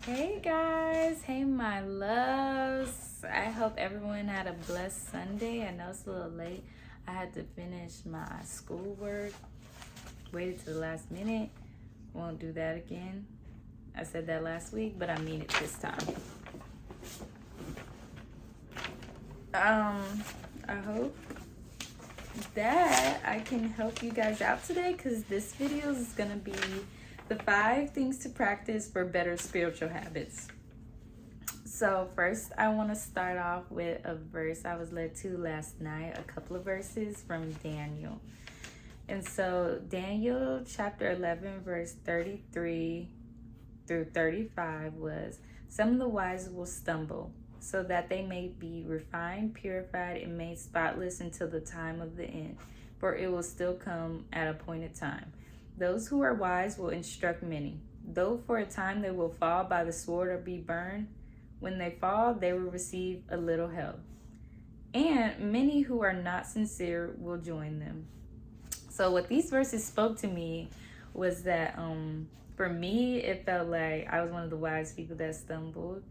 Hey guys, hey my loves. I hope everyone had a blessed Sunday. I know it's a little late. I had to finish my schoolwork, waited to the last minute. Won't do that again. I said that last week, but I mean it this time. I hope that I can help you guys out today because this video is gonna be the 5 things to practice for better spiritual habits. So first I want to start off with a verse I was led to last night, a couple of verses from Daniel. And so Daniel chapter 11 verse 33 through 35 was, some of the wise will stumble, so that they may be refined, purified, and made spotless until the time of the end, for it will still come at appointed time. Those who are wise will instruct many. Though for a time they will fall by the sword or be burned, when they fall, they will receive a little help. And many who are not sincere will join them. So what these verses spoke to me was that for me, it felt like I was one of the wise people that stumbled.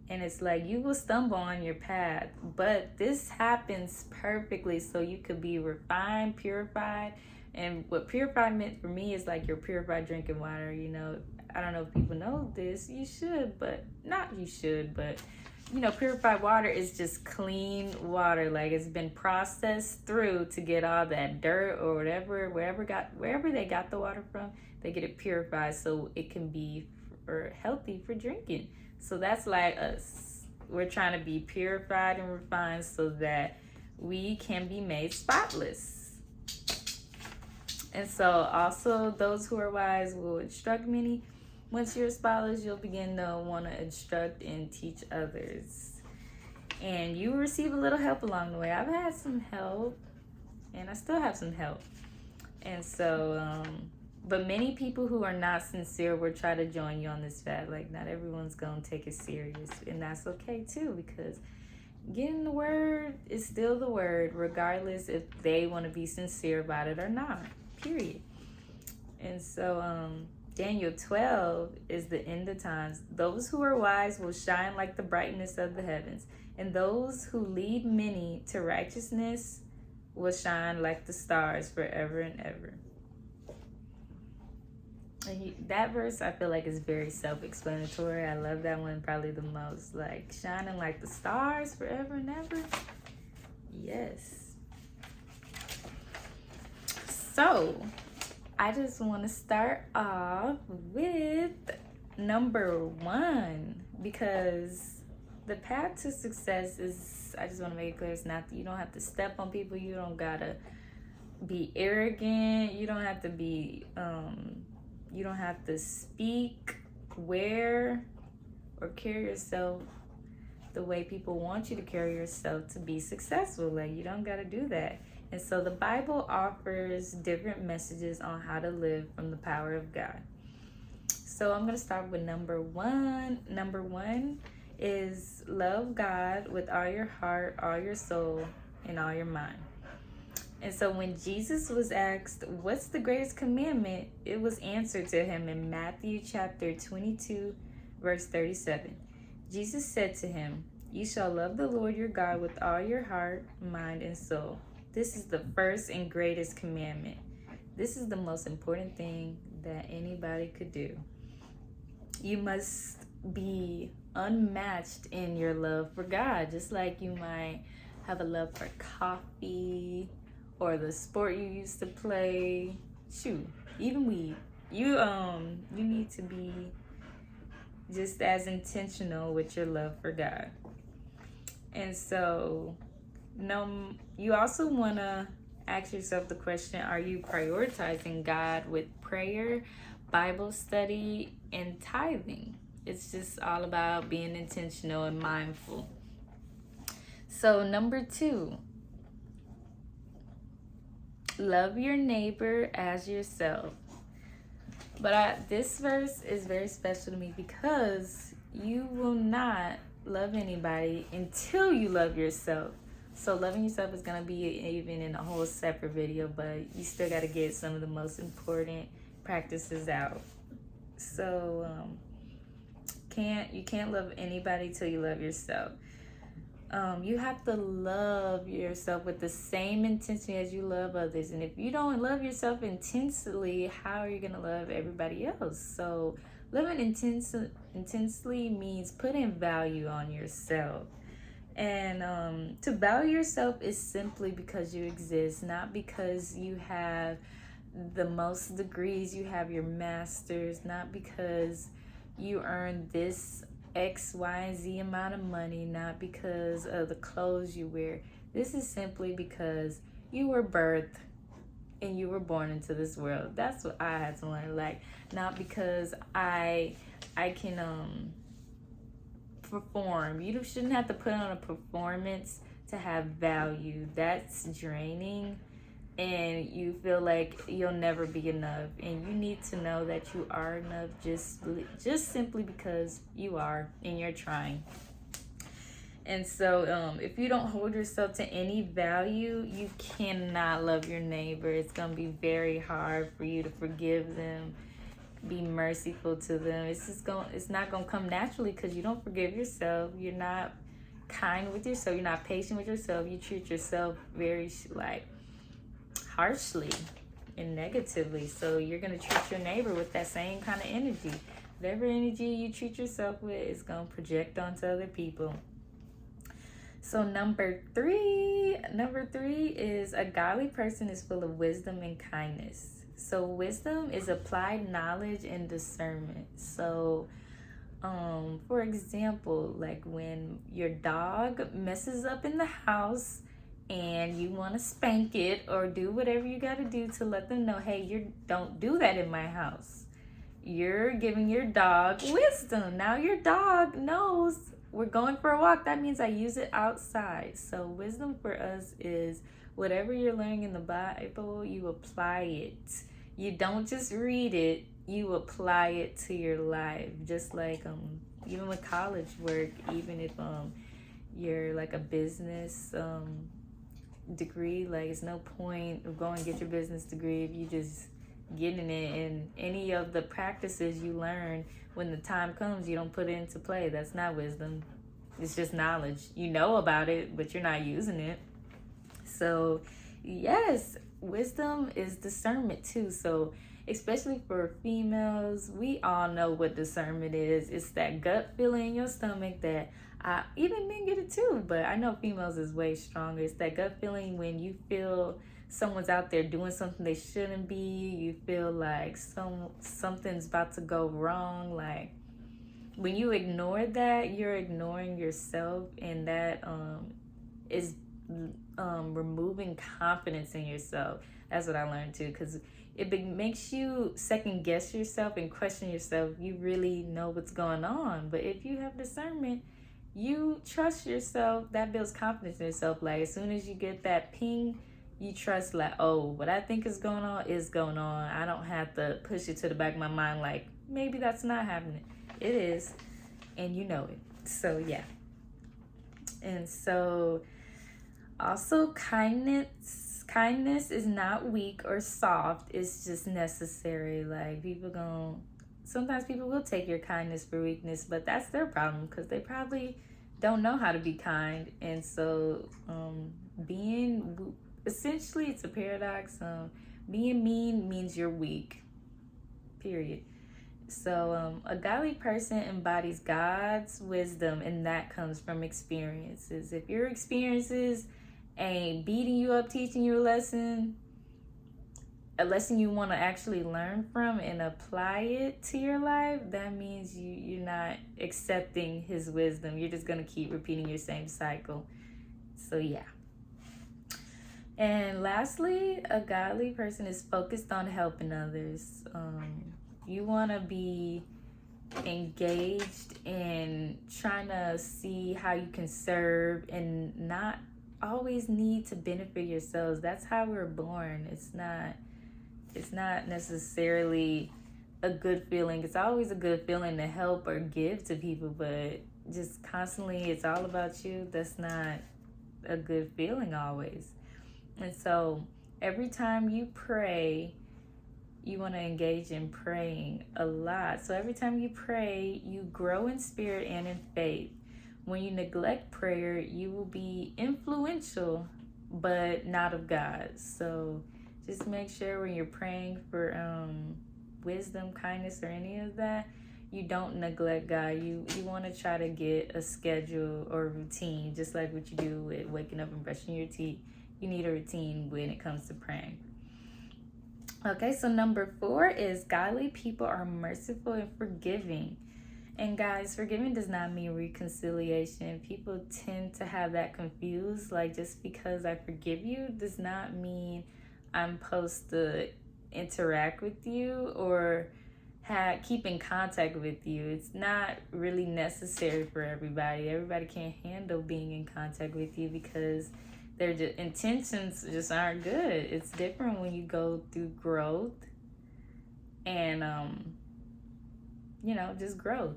And it's like you will stumble on your path, but this happens perfectly so you could be refined, purified. And what purified meant for me is like you're purified drinking water. You know, I don't know if people know this. You should, but not you should, but you know, purified water is just clean water. Like it's been processed through to get all that dirt or whatever, wherever they got the water from, they get it purified so it can be healthy for drinking. So that's like us. We're trying to be purified and refined so that we can be made spotless. And so also those who are wise will instruct many. Once you're spotless, you'll begin to want to instruct and teach others. And you will receive a little help along the way. I've had some help, and I still have some help. And so, but many people who are not sincere will try to join you on this path. Like, not everyone's going to take it serious. And that's okay, too, because getting the word is still the word, regardless if they want to be sincere about it or not, period. And so, Daniel 12 is the end of times. Those who are wise will shine like the brightness of the heavens, and those who lead many to righteousness will shine like the stars forever and ever. And that verse I feel like is very self-explanatory. I love that one probably the most. Like shining like the stars forever and ever. Yes. So I just want to start off with number 1, because the path to success is, I just want to make it clear, it's not, you don't have to step on people, you don't gotta be arrogant, you don't have to be you don't have to speak, wear, or carry yourself the way people want you to carry yourself to be successful. Like, you don't got to do that. And so the Bible offers different messages on how to live from the power of God. So I'm going to start with number 1. Number 1 is love God with all your heart, all your soul, and all your mind. And so when Jesus was asked, what's the greatest commandment? It was answered to him in Matthew chapter 22, verse 37. Jesus said to him, you shall love the Lord your God with all your heart, mind, and soul. This is the first and greatest commandment. This is the most important thing that anybody could do. You must be unmatched in your love for God, just like you might have a love for coffee, or the sport you used to play, shoot, even weed. You need to be just as intentional with your love for God. And so, you also want to ask yourself the question, are you prioritizing God with prayer, Bible study, and tithing? It's just all about being intentional and mindful. So number 2, love your neighbor as yourself. But this verse is very special to me because you will not love anybody until you love yourself. So loving yourself is going to be even in a whole separate video, but you still got to get some of the most important practices out. So can't love anybody till you love yourself. You have to love yourself with the same intensity as you love others. And if you don't love yourself intensely, how are you going to love everybody else? So living intensely means putting value on yourself. And to value yourself is simply because you exist, not because you have the most degrees, you have your master's, not because you earn this X, Y, and Z amount of money, not because of the clothes you wear. This is simply because you were birthed and you were born into this world. That's what I had to learn. Like, not because I can perform. You shouldn't have to put on a performance to have value. That's draining, and you feel like you'll never be enough. And you need to know that you are enough just simply because you are and you're trying. And so if you don't hold yourself to any value, you cannot love your neighbor. It's going to be very hard for you to forgive them, be merciful to them. It's not going to come naturally because you don't forgive yourself. You're not kind with yourself. You're not patient with yourself. You treat yourself very harshly and negatively. So you're going to treat your neighbor with that same kind of energy. Whatever energy you treat yourself with is going to project onto other people. So number three is a godly person is full of wisdom and kindness. So wisdom is applied knowledge and discernment. So for example, like when your dog messes up in the house and you want to spank it or do whatever you got to do to let them know, hey, you don't do that in my house. You're giving your dog wisdom. Now your dog knows we're going for a walk. That means I use it outside. So wisdom for us is whatever you're learning in the Bible, you apply it. You don't just read it, you apply it to your life. Just like even with college work, even if you're like a business degree, like it's no point of going and get your business degree if you just getting it, and any of the practices you learn when the time comes you don't put it into play. That's not wisdom. It's just knowledge. You know about it, but you're not using it. So yes, wisdom is discernment too. So especially for females, we all know what discernment is. It's that gut feeling in your stomach that even men get it too, but I know females is way stronger. It's that gut feeling when you feel someone's out there doing something they shouldn't be. You feel like something's about to go wrong. Like when you ignore that, you're ignoring yourself, and that is removing confidence in yourself. That's what I learned too, because it makes you second guess yourself and question yourself. You really know what's going on. But if you have discernment, you trust yourself. That builds confidence in yourself. Like as soon as you get that ping, you trust like, oh, what I think is going on is going on. I don't have to push it to the back of my mind like maybe that's not happening. It is, and you know it. So yeah. And so also kindness is not weak or soft. It's just necessary. Like sometimes people will take your kindness for weakness, but that's their problem because they probably don't know how to be kind. And so essentially it's a paradox. Being mean means you're weak, period. So a godly person embodies God's wisdom, and that comes from experiences. If your experiences ain't beating you up, teaching you a lesson you want to actually learn from and apply it to your life, that means you're not accepting his wisdom. You're just going to keep repeating your same cycle. So yeah. And lastly, a godly person is focused on helping others. You want to be engaged in trying to see how you can serve and not always need to benefit yourselves. That's how we're born. It's not necessarily a good feeling. It's always a good feeling to help or give to people, but just constantly it's all about you. That's not a good feeling always. And so every time you pray, you want to engage in praying a lot. So every time you pray, you grow in spirit and in faith. When you neglect prayer, you will be influential, but not of God. So just make sure when you're praying for wisdom, kindness, or any of that, you don't neglect God. You want to try to get a schedule or routine, just like what you do with waking up and brushing your teeth. You need a routine when it comes to praying. Okay, so number 4 is godly people are merciful and forgiving. And guys, forgiving does not mean reconciliation. People tend to have that confused. Like, just because I forgive you does not mean I'm supposed to interact with you or keep in contact with you. It's not really necessary for everybody. Everybody can't handle being in contact with you because their intentions just aren't good. It's different when you go through growth and just growth.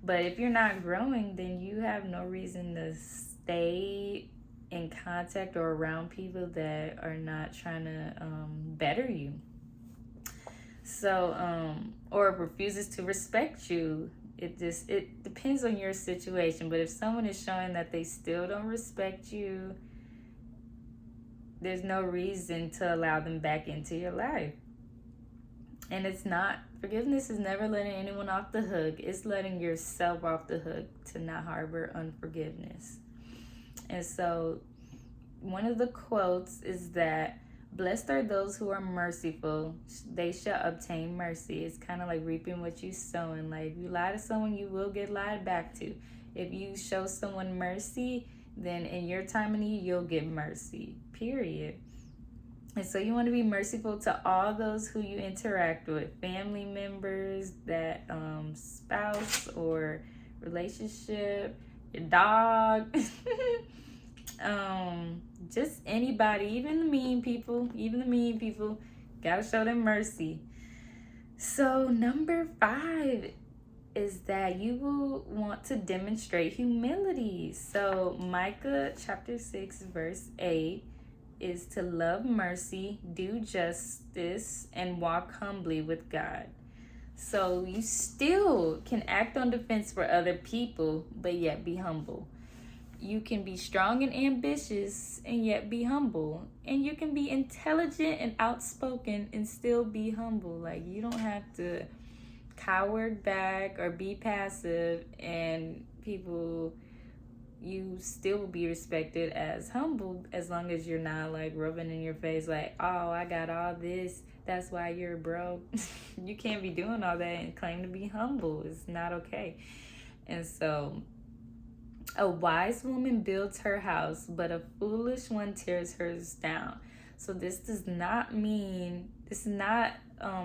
But if you're not growing, then you have no reason to stay in contact or around people that are not trying to better you. So or refuses to respect you. It depends on your situation. But if someone is showing that they still don't respect you, there's no reason to allow them back into your life. And forgiveness is never letting anyone off the hook. It's letting yourself off the hook to not harbor unforgiveness. And so one of the quotes is that, blessed are those who are merciful, they shall obtain mercy. It's kind of like reaping what you sowing. Like, if you lie to someone, you will get lied back to. If you show someone mercy, then in your time of need, you'll get mercy, period. And so you want to be merciful to all those who you interact with, family members, that spouse or relationship, your dog, just anybody, even the mean people, gotta show them mercy. So number 5 is that you will want to demonstrate humility. So Micah chapter 6 verse 8 is to love mercy, do justice, and walk humbly with God. So you still can act on defense for other people, but yet be humble. You can be strong and ambitious and yet be humble. And you can be intelligent and outspoken and still be humble. Like, you don't have to cower back or be passive, and you still will be respected as humble, as long as you're not like rubbing in your face like, oh, I got all this, that's why you're broke. You can't be doing all that and claim to be humble. It's not okay. And so, a wise woman builds her house, but a foolish one tears hers down. So this is not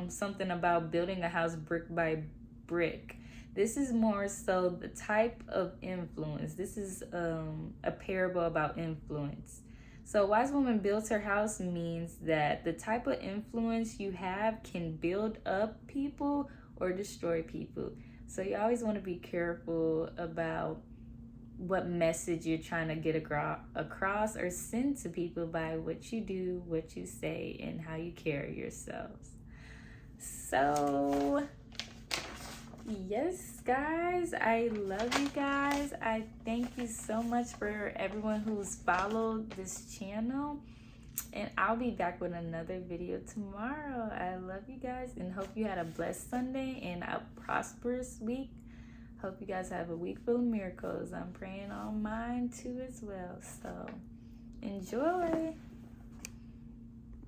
something about building a house brick by brick. This is more so the type of influence. This is a parable about influence. So a wise woman builds her house means that the type of influence you have can build up people or destroy people. So you always want to be careful about what message you're trying to get across or send to people by what you do, what you say, and how you carry yourselves. So yes, guys, I love you guys. I thank you so much for everyone who's followed this channel, and I'll be back with another video tomorrow. I love you guys and hope you had a blessed Sunday and a prosperous week. Hope you guys have a week full of miracles. I'm praying on mine too as well. So enjoy.